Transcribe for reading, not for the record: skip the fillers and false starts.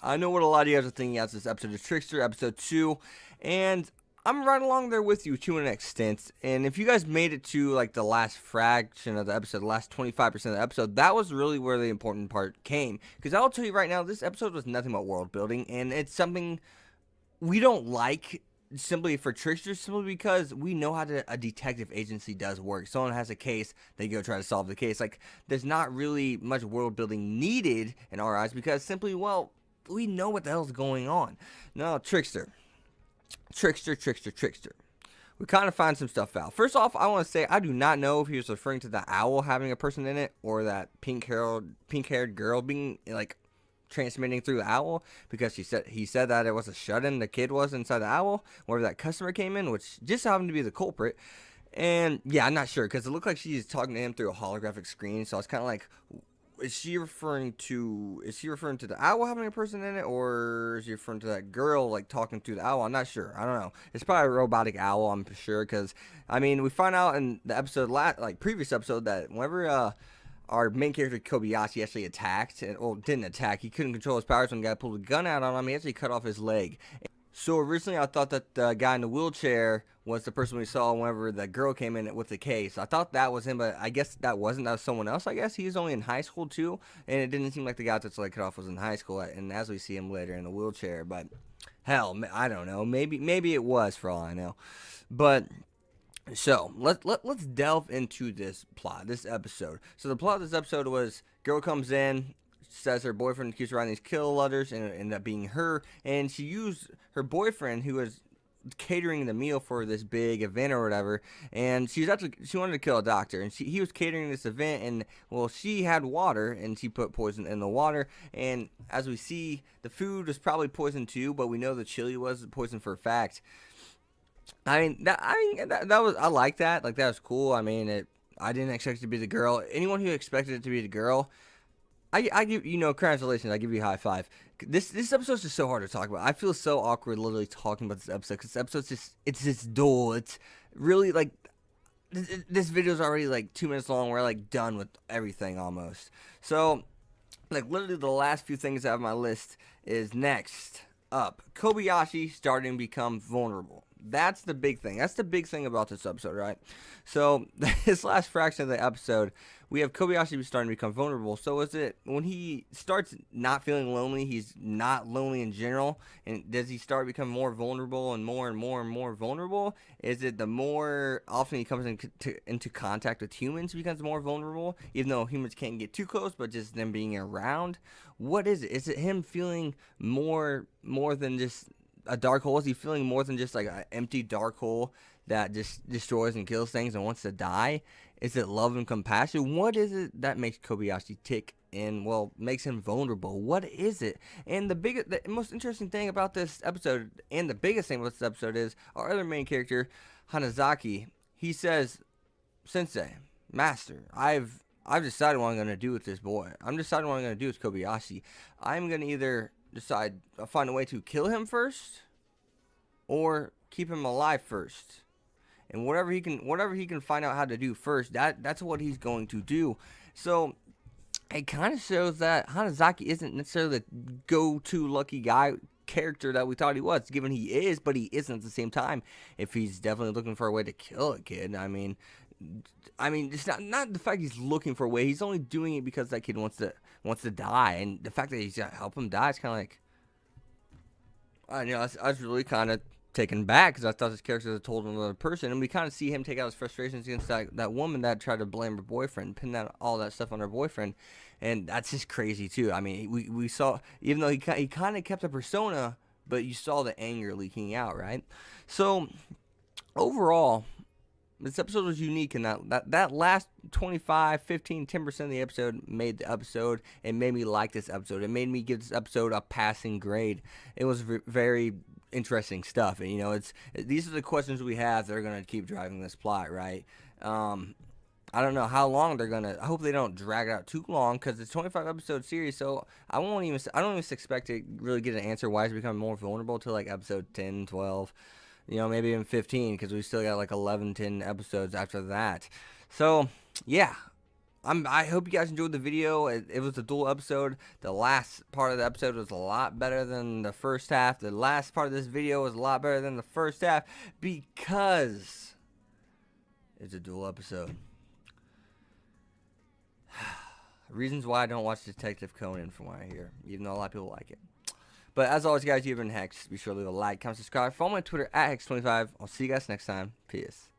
I know what a lot of you guys are thinking as this episode of Trickster, episode 2, and I'm right along there with you to an extent. And if you guys made it to like the last fraction of the episode, the last 25% of the episode, that was really where the important part came. Because I'll tell you right now, this episode was nothing but world building, and it's something we don't like simply for Trickster, simply because we know how a detective agency does work. Someone has a case, they go try to solve the case. Like, there's not really much world building needed in our eyes because simply, well, we know what the hell's going on. No, Trickster. We kind of find some stuff out. First off, I want to say I do not know if he was referring to the owl having a person in it or that pink-haired girl being like transmitting through the owl, because he said that it was a shut-in. The kid was inside the owl wherever that customer came in, which just happened to be the culprit. And yeah, I'm not sure because it looked like she's talking to him through a holographic screen. So I was kind of like, is she referring to the owl having a person in it, or is she referring to that girl like talking through the owl? I'm not sure. I don't know. It's probably a robotic owl, I'm sure, because I mean, we find out in the episode previous episode that whenever our main character Kobayashi actually attacked, didn't attack. He couldn't control his powers when the guy pulled a gun out on him. He actually cut off his leg. So originally I thought that the guy in the wheelchair was the person we saw whenever the girl came in with the case. I thought that was him, but I guess that wasn't. That was someone else, I guess. He was only in high school too, and it didn't seem like the guy that's like cut off was in high school, and as we see him later in the wheelchair. But hell, I don't know. Maybe it was, for all I know. But so let's delve into this plot, this episode. So the plot of this episode was girl comes in, says her boyfriend keeps writing these kill letters, and it ended up being her. And she used her boyfriend, who was catering the meal for this big event or whatever, and she wanted to kill a doctor, and he was catering this event, and well, she had water, and she put poison in the water, and as we see, the food was probably poison too, but we know the chili was poison for a fact. That was, I like that. Like, that was cool. I mean, I didn't expect it to be the girl. Anyone who expected it to be the girl, I give, congratulations. I give you a high five. This episode's just so hard to talk about. I feel so awkward literally talking about this episode because this episode's just dull. It's really like this video's already like 2 minutes long. We're like done with everything almost. So like literally the last few things I have on my list is next up. Kobayashi starting to become vulnerable. That's the big thing. That's the big thing about this episode, right? So, this last fraction of the episode, we have Kobayashi starting to become vulnerable. So, is it when he starts not feeling lonely, he's not lonely in general? And does he start becoming more vulnerable and more vulnerable? Is it the more often he comes into contact with humans, he becomes more vulnerable? Even though humans can't get too close, but just them being around? What is it? Is it him feeling more than just a dark hole? Is he feeling more than just like an empty dark hole that just destroys and kills things and wants to die? Is it love and compassion? What is it that makes Kobayashi tick and, well, makes him vulnerable? What is it? And the most interesting thing about this episode, and the biggest thing about this episode, is our other main character, Hanazaki. He says, "Sensei, Master, I've decided what I'm going to do with this boy. I'm deciding what I'm going to do with Kobayashi. I'm going to either find a way to kill him first, or keep him alive first. And whatever he can find out how to do first, that's what he's going to do." So it kind of shows that Hanazaki isn't necessarily the go-to lucky guy character that we thought he was, given he is, but he isn't at the same time. If he's definitely looking for a way to kill a kid, I mean, it's not the fact he's looking for a way. He's only doing it because that kid wants to die, and the fact that he's gonna help him die is kind of like, I was really kind of taken back because I thought this character had told another person, and we kind of see him take out his frustrations against that woman that tried to blame her boyfriend, pin all that stuff on her boyfriend, and that's just crazy too. I mean, we saw, even though he kind of kept a persona, but you saw the anger leaking out, right? So overall, this episode was unique in that last 25, 15, 10% of the episode made the episode and made me like this episode. It made me give this episode a passing grade. It was very interesting stuff. And, these are the questions we have that are going to keep driving this plot, right? I don't know how long they're going to. I hope they don't drag it out too long because it's a 25 episode series. So I don't even expect to really get an answer why he's becoming more vulnerable till like episode 10, 12. Maybe even 15, because we still got like 11, 10 episodes after that. So, yeah, I hope you guys enjoyed the video. It was a dual episode. The last part of the episode was a lot better than the first half. The last part of this video was a lot better than the first half because it's a dual episode. Reasons why I don't watch Detective Conan from what I hear, even though a lot of people like it. But as always, guys, you've been Hex. Be sure to leave a like, comment, subscribe. Follow me on Twitter at Hex25. I'll see you guys next time. Peace.